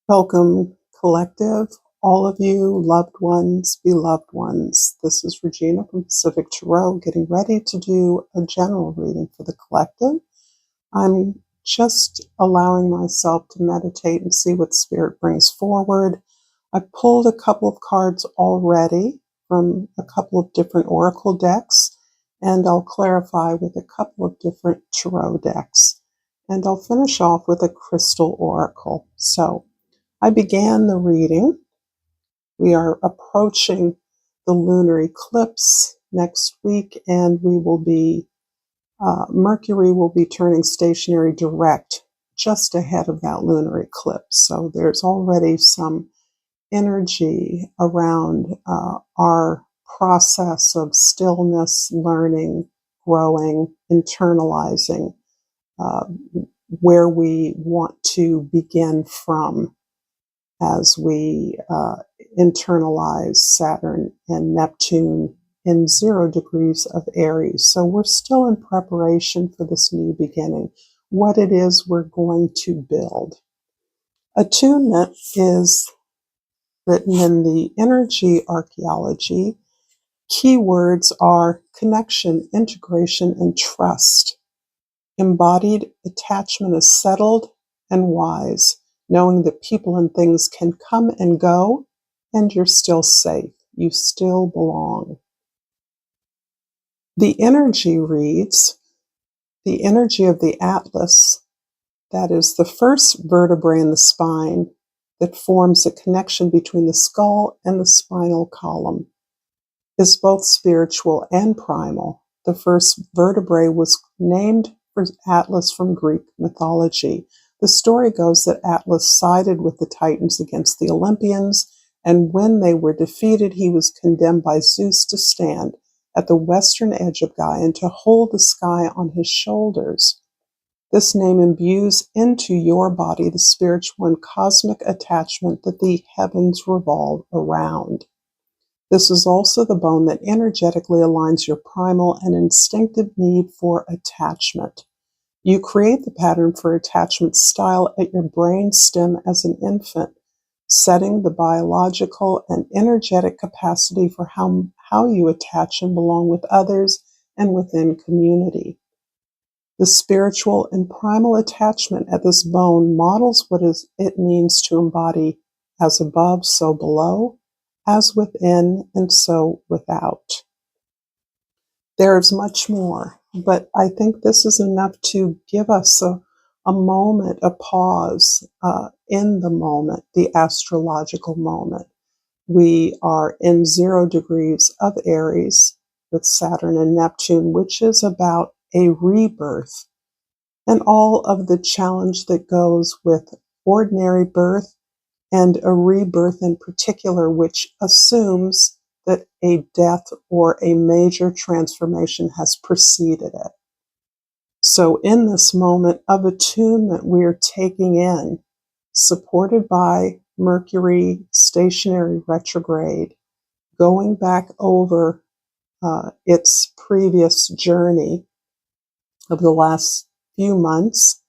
Welcome, collective, all of you, loved ones, beloved ones. This is Regina from Pacific Tarot, getting ready to do a general reading for the collective. I'm just allowing myself to meditate and see what Spirit brings forward. I pulled a couple of cards already from a couple of different oracle decks, and I'll clarify with a couple of different tarot decks. And I'll finish off with a crystal oracle. So I began the reading. We are approaching the lunar eclipse next week, and Mercury will be turning stationary direct just ahead of that lunar eclipse. So there's already some energy around our process of stillness, learning, growing, internalizing, uh, where we want to begin from as we internalize Saturn and Neptune in 0 degrees of Aries. So we're still in preparation for this new beginning, what it is we're going to build. Attunement is written in the energy archaeology. Keywords are connection, integration, and trust. Embodied attachment is settled and wise, knowing that people and things can come and go, and you're still safe. You still belong. The energy reads, the energy of the Atlas, that is the first vertebrae in the spine that forms a connection between the skull and the spinal column, is both spiritual and primal. The first vertebrae was named for Atlas from Greek mythology. The story goes that Atlas sided with the Titans against the Olympians, and when they were defeated, he was condemned by Zeus to stand at the western edge of Gaia and to hold the sky on his shoulders. This name imbues into your body the spiritual and cosmic attachment that the heavens revolve around. This is also the bone that energetically aligns your primal and instinctive need for attachment. You create the pattern for attachment style at your brain stem as an infant, setting the biological and energetic capacity for how you attach and belong with others and within community. The spiritual and primal attachment at this bone models what it means to embody as above, so below, as within, and so without. There is much more, but I think this is enough to give us a moment, a pause in the moment, the astrological moment. We are in 0 degrees of Aries with Saturn and Neptune, which is about a rebirth and all of the challenge that goes with ordinary birth and a rebirth in particular, which assumes that a death or a major transformation has preceded it. So in this moment of attunement, we are taking in, supported by Mercury stationary retrograde, going back over its previous journey of the last few months,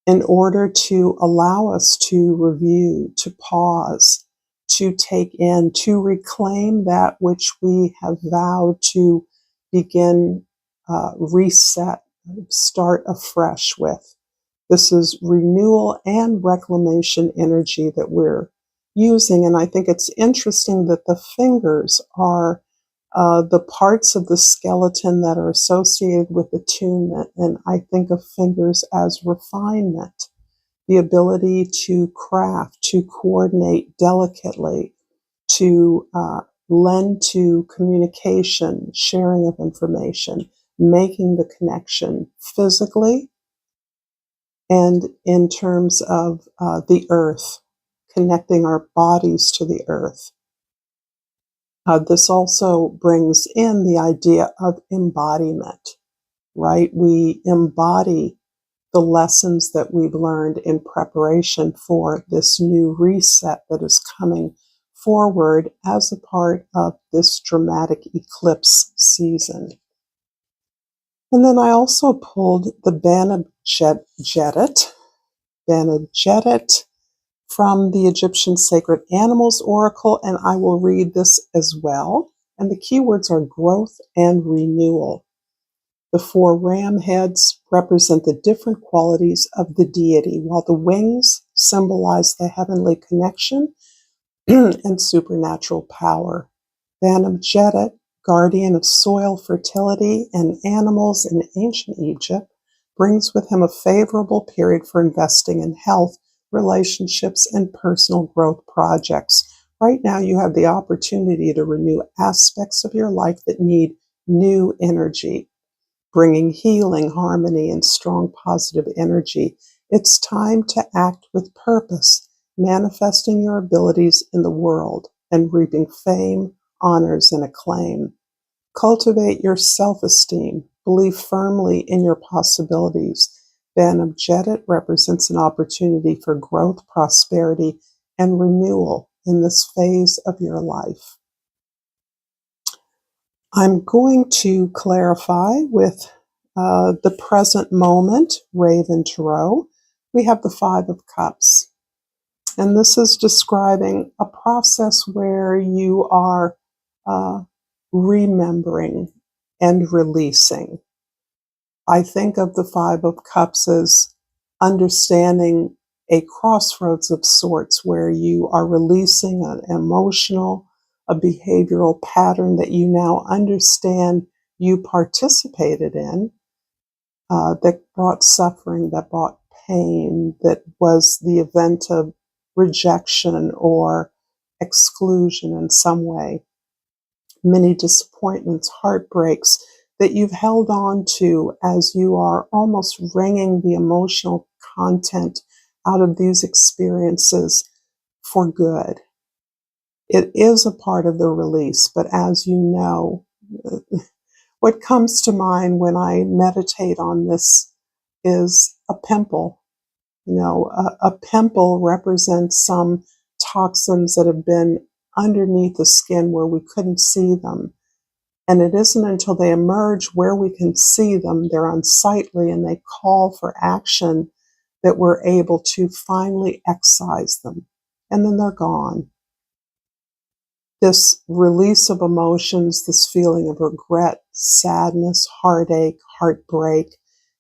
in order to allow us to review, to pause, to take in, to reclaim that which we have vowed to begin reset, start afresh with. This is renewal and reclamation energy that we're using. And I think it's interesting that the fingers are the parts of the skeleton that are associated with attunement. And I think of fingers as refinement, the ability to craft, to coordinate delicately, to lend to communication, sharing of information, making the connection physically and in terms of the earth, connecting our bodies to the earth. This also brings in the idea of embodiment, right? We embody the lessons that we've learned in preparation for this new reset that is coming forward as a part of this dramatic eclipse season. And then I also pulled the Bene Gesserit from the Egyptian Sacred Animals Oracle, and I will read this as well. And the keywords are growth and renewal. The 4 ram heads represent the different qualities of the deity, while the wings symbolize the heavenly connection and supernatural power. Banamjedit, guardian of soil fertility and animals in ancient Egypt, brings with him a favorable period for investing in health, relationships, and personal growth projects. Right now, you have the opportunity to renew aspects of your life that need new energy, bringing healing, harmony, and strong positive energy. It's time to act with purpose, manifesting your abilities in the world and reaping fame, honors, and acclaim. Cultivate your self-esteem. Believe firmly in your possibilities. Banamjedit represents an opportunity for growth, prosperity, and renewal in this phase of your life. I'm going to clarify with the present moment, Raven Tarot. We have the 5 of Cups. And this is describing a process where you are remembering and releasing. I think of the 5 of Cups as understanding a crossroads of sorts where you are releasing an emotional, a behavioral pattern that you now understand you participated in, that brought suffering, that brought pain, that was the event of rejection or exclusion in some way. Many disappointments, heartbreaks that you've held on to as you are almost wringing the emotional content out of these experiences for good. It is a part of the release, but as you know, what comes to mind when I meditate on this is a pimple. You know, a pimple represents some toxins that have been underneath the skin where we couldn't see them. And it isn't until they emerge where we can see them, they're unsightly and they call for action, that we're able to finally excise them. And then they're gone. This release of emotions, this feeling of regret, sadness, heartache, heartbreak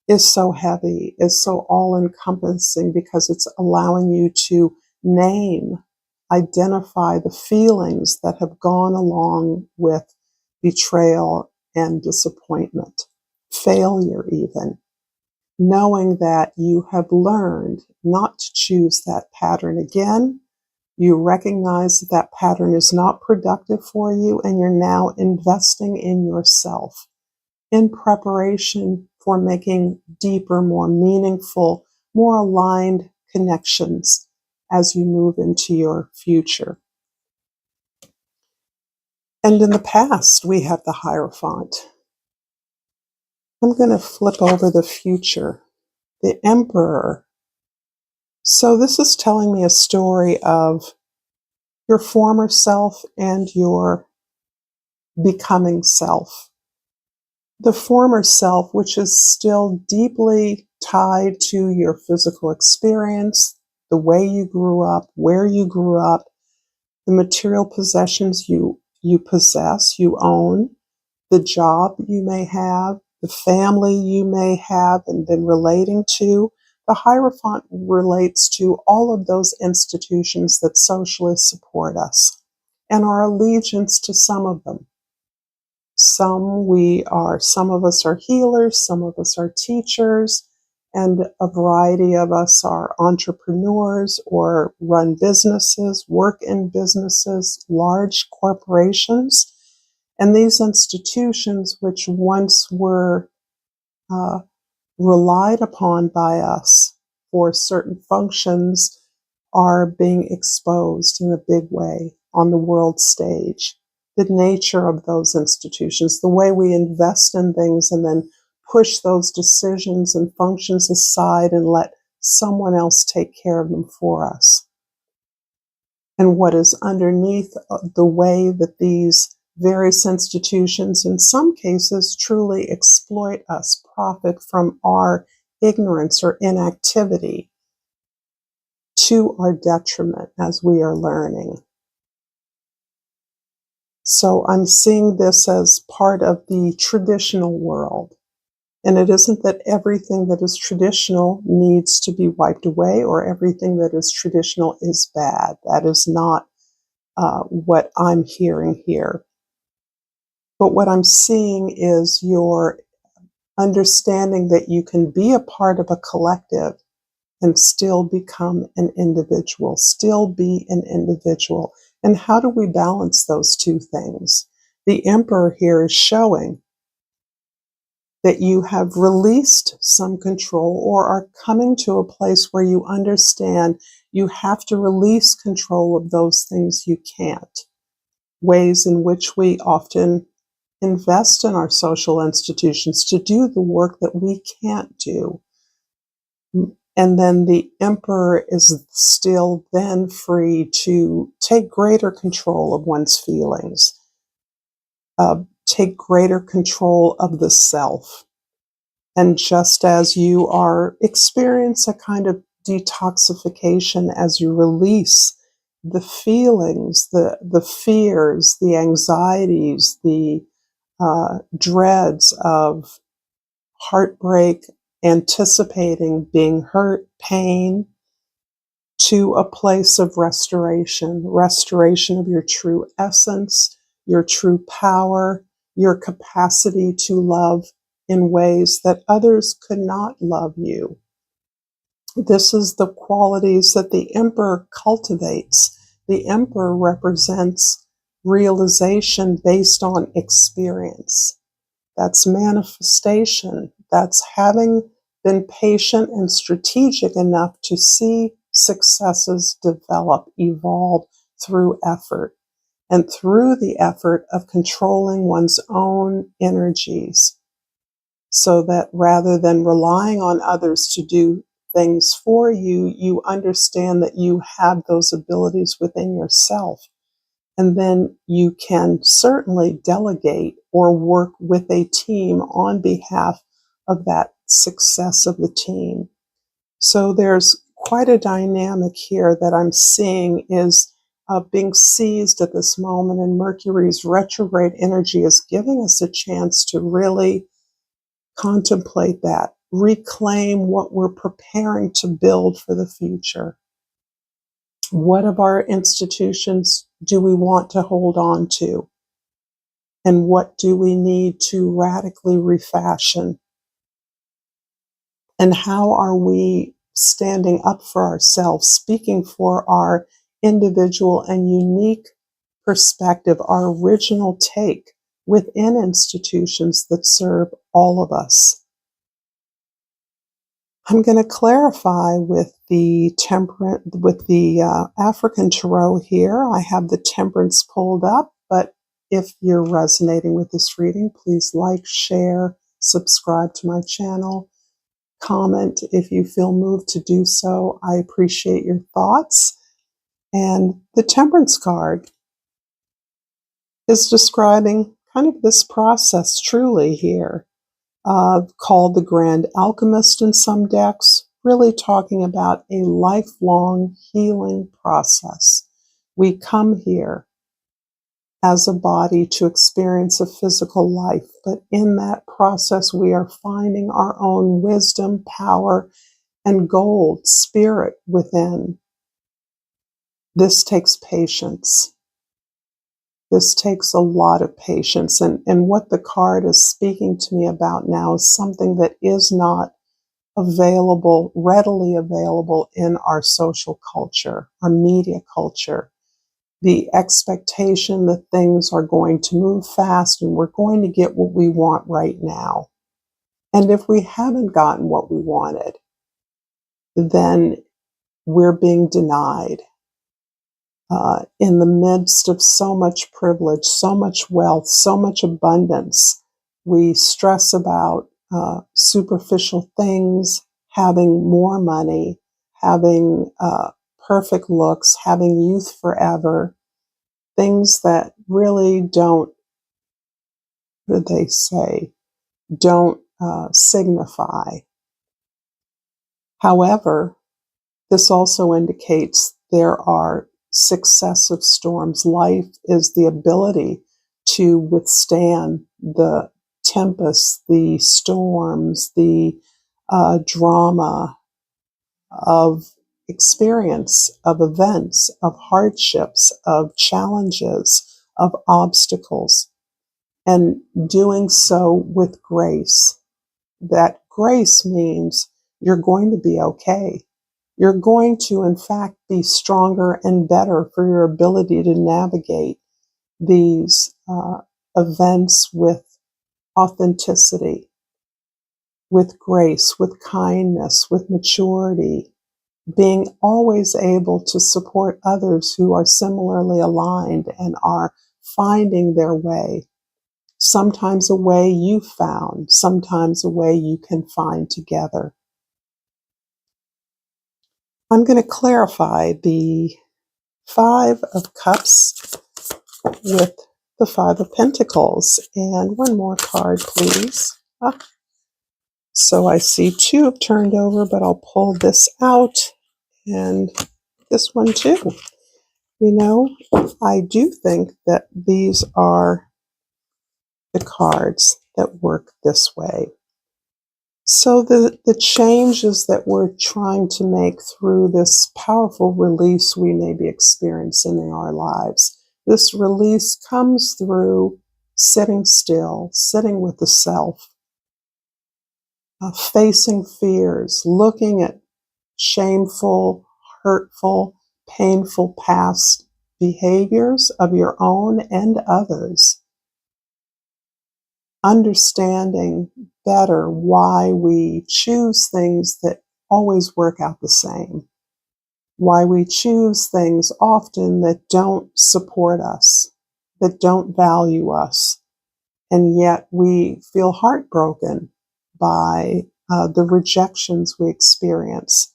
is so heavy, is so all-encompassing because it's allowing you to name, identify the feelings that have gone along with betrayal and disappointment, failure even, knowing that you have learned not to choose that pattern again. You recognize that that pattern is not productive for you, and you're now investing in yourself in preparation for making deeper, more meaningful, more aligned connections as you move into your future. And in the past, we have the Hierophant. I'm going to flip over the future, the Emperor. So this is telling me a story of your former self and your becoming self. The former self, which is still deeply tied to your physical experience, the way you grew up, where you grew up, the material possessions you possess, you own, the job you may have, the family you may have and been relating to. The Hierophant relates to all of those institutions that socially support us and our allegiance to some of them. Some of us are healers, some of us are teachers, and a variety of us are entrepreneurs or run businesses, work in businesses, large corporations. And these institutions, which once were relied upon by us for certain functions, are being exposed in a big way on the world stage. The nature of those institutions, the way we invest in things and then push those decisions and functions aside and let someone else take care of them for us. And what is underneath the way that these various institutions, in some cases, truly exploit us, profit from our ignorance or inactivity, to our detriment as we are learning. So I'm seeing this as part of the traditional world. And it isn't that everything that is traditional needs to be wiped away or everything that is traditional is bad. That is not what I'm hearing here. But what I'm seeing is your understanding that you can be a part of a collective and still become an individual, still be an individual. And how do we balance those two things? The Emperor here is showing that you have released some control or are coming to a place where you understand you have to release control of those things you can't. Ways in which we often invest in our social institutions to do the work that we can't do. And then the Emperor is still then free to take greater control of one's feelings, take greater control of the self. And just as you experience a kind of detoxification as you release the feelings, the fears, the anxieties, the dreads of heartbreak, anticipating being hurt, pain, to a place of restoration, restoration of your true essence, your true power, your capacity to love in ways that others could not love you. This is the qualities that the Emperor cultivates. The Emperor represents realization based on experience. That's manifestation. That's having been patient and strategic enough to see successes develop, evolve through effort, and through the effort of controlling one's own energies, so that rather than relying on others to do things for you, you understand that you have those abilities within yourself. And then you can certainly delegate or work with a team on behalf of that success of the team. So there's quite a dynamic here that I'm seeing is being seized at this moment, and Mercury's retrograde energy is giving us a chance to really contemplate that, reclaim what we're preparing to build for the future. What of our institutions do we want to hold on to? And what do we need to radically refashion? And how are we standing up for ourselves, speaking for our individual and unique perspective, our original take within institutions that serve all of us? I'm going to clarify with the African Tarot here. I have the Temperance pulled up, but if you're resonating with this reading, please like, share, subscribe to my channel, comment if you feel moved to do so. I appreciate your thoughts. And the Temperance card is describing kind of this process truly here. Called the Grand Alchemist in some decks, really talking about a lifelong healing process. We come here as a body to experience a physical life, but in that process we are finding our own wisdom, power, and gold, spirit within. This takes patience. This takes a lot of patience. And what the card is speaking to me about now is something that is not available, readily available in our social culture, our media culture. The expectation that things are going to move fast and we're going to get what we want right now. And if we haven't gotten what we wanted, then we're being denied. In the midst of so much privilege, so much wealth, so much abundance, we stress about superficial things, having more money, having perfect looks, having youth forever, things that really don't, what do they say, don't signify. However, This also indicates there are successive storms. Life is the ability to withstand the tempests, the storms, the drama of experience, of events, of hardships, of challenges, of obstacles, and doing so with grace. That grace means you're going to be okay. You're going to, in fact, be stronger and better for your ability to navigate these events with authenticity, with grace, with kindness, with maturity, being always able to support others who are similarly aligned and are finding their way. Sometimes a way you found, sometimes a way you can find together. I'm going to clarify the Five of Cups with the Five of Pentacles. And one more card, please. So I see two have turned over, but I'll pull this out and this one too. You know, I do think that these are the cards that work this way. So the changes that we're trying to make through this powerful release we may be experiencing in our lives, this release comes through sitting still, sitting with the self, facing fears, looking at shameful, hurtful, painful past behaviors of your own and others, understanding better why we choose things that always work out the same, why we choose things often that don't support us, that don't value us, and yet we feel heartbroken by the rejections we experience.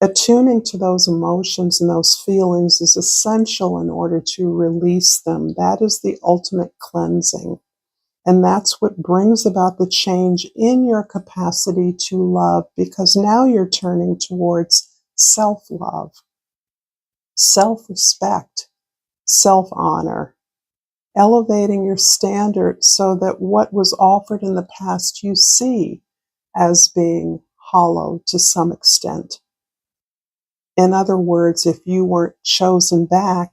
Attuning to those emotions and those feelings is essential in order to release them. That is the ultimate cleansing. And that's what brings about the change in your capacity to love, because now you're turning towards self-love, self-respect, self-honor, elevating your standard so that what was offered in the past you see as being hollow to some extent. In other words, if you weren't chosen back,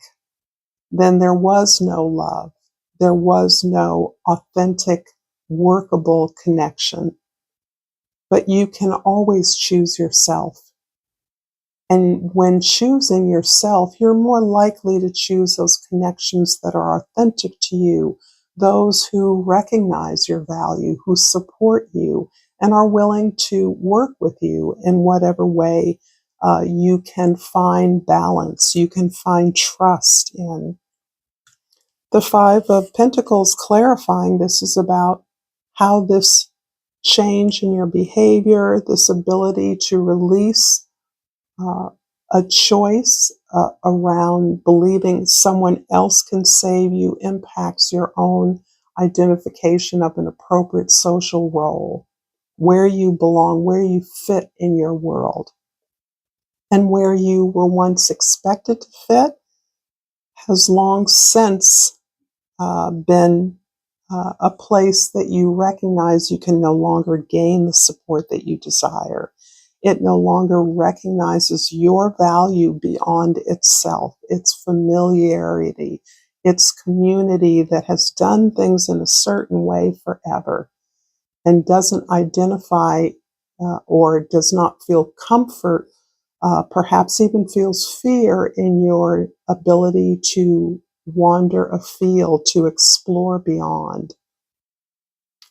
then there was no love. There was no authentic, workable connection. But you can always choose yourself. And when choosing yourself, you're more likely to choose those connections that are authentic to you, those who recognize your value, who support you, and are willing to work with you in whatever way you can find balance, you can find trust in. The Five of Pentacles clarifying this is about how this change in your behavior, this ability to release uh, a choice around believing someone else can save you impacts your own identification of an appropriate social role, where you belong, where you fit in your world, and where you were once expected to fit has long since been a place that you recognize you can no longer gain the support that you desire. It no longer recognizes your value beyond itself, its familiarity, its community that has done things in a certain way forever and doesn't identify or does not feel comfort, perhaps even feels fear in your ability to wander afield, to explore beyond.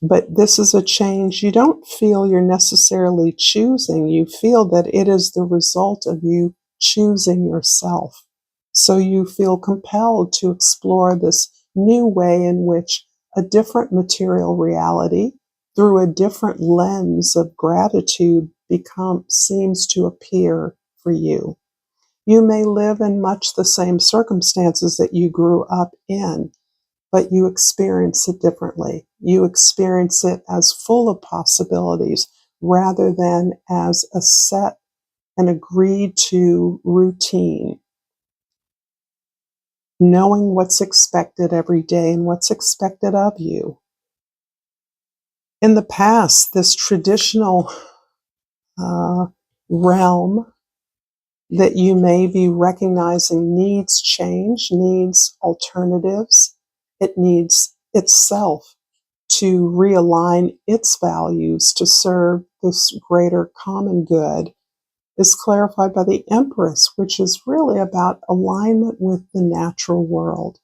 But this is a change you don't feel you're necessarily choosing. You feel that it is the result of you choosing yourself. So you feel compelled to explore this new way in which a different material reality, through a different lens of gratitude, seems to appear for you. You may live in much the same circumstances that you grew up in, but you experience it differently. You experience it as full of possibilities rather than as a set and agreed to routine, knowing what's expected every day and what's expected of you. In the past, this traditional realm that you may be recognizing needs change, needs alternatives. It needs itself to realign its values to serve this greater common good, is clarified by the Empress, which is really about alignment with the natural world.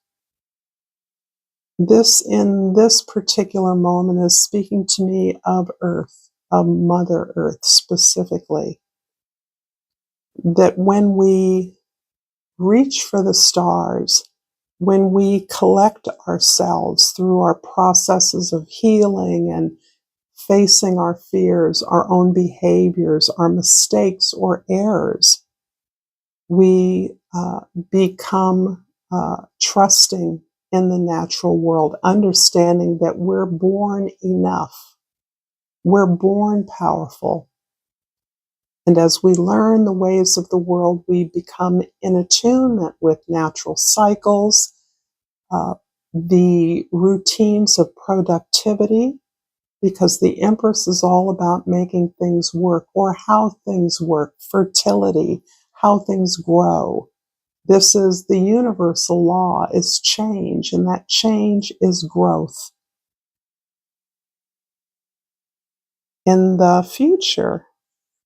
This, in this particular moment, is speaking to me of Earth, of Mother Earth specifically. That when we reach for the stars, when we collect ourselves through our processes of healing and facing our fears, our own behaviors, our mistakes or errors, we become trusting in the natural world, understanding that we're born enough, we're born powerful. And as we learn the ways of the world, we become in attunement with natural cycles, the routines of productivity, because the Empress is all about making things work, or how things work, fertility, how things grow. This is the universal law, is change, and that change is growth. In the future,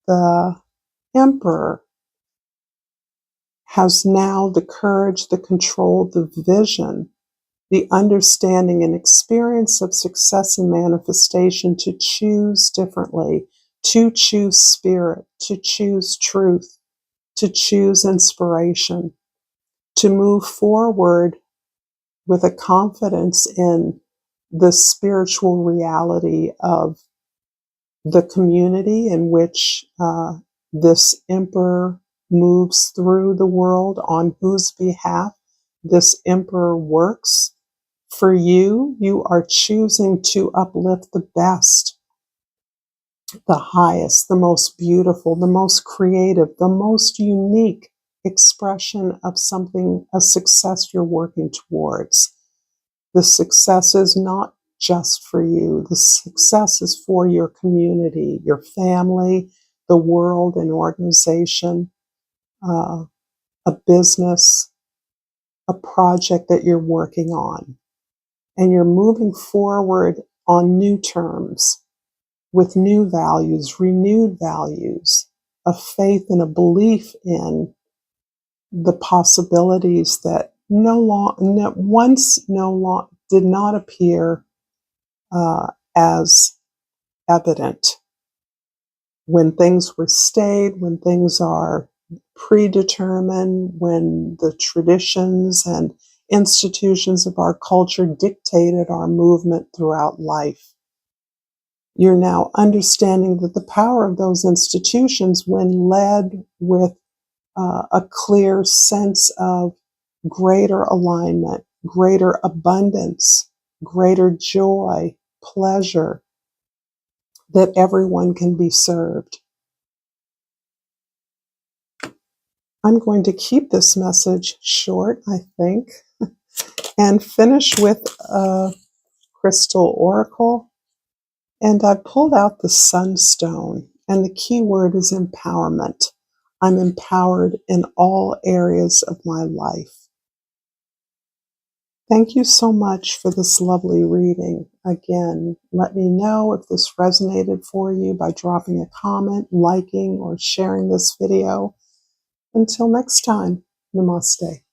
the Emperor has now the courage, the control, the vision, the understanding and experience of success and manifestation to choose differently, to choose spirit, to choose truth, to choose inspiration, to move forward with a confidence in the spiritual reality of the community in which this emperor moves through the world, on whose behalf this emperor works. For you, you are choosing to uplift the best, the highest, the most beautiful, the most creative, the most unique expression of something, a success you're working towards. The success is not just for you. The success is for your community, your family, the world, an organization, a business, a project that you're working on. And you're moving forward on new terms, with new values, renewed values, a faith and a belief in the possibilities that once did not appear as evident. When things were staid, when things are predetermined, when the traditions and institutions of our culture dictated our movement throughout life. You're now understanding that the power of those institutions, when led with a clear sense of greater alignment, greater abundance, greater joy, pleasure, that everyone can be served. I'm going to keep this message short, I think, and finish with a crystal oracle. And I pulled out the sunstone, and the key word is empowerment. I'm empowered in all areas of my life. Thank you so much for this lovely reading. Again, let me know if this resonated for you by dropping a comment, liking, or sharing this video. Until next time, namaste.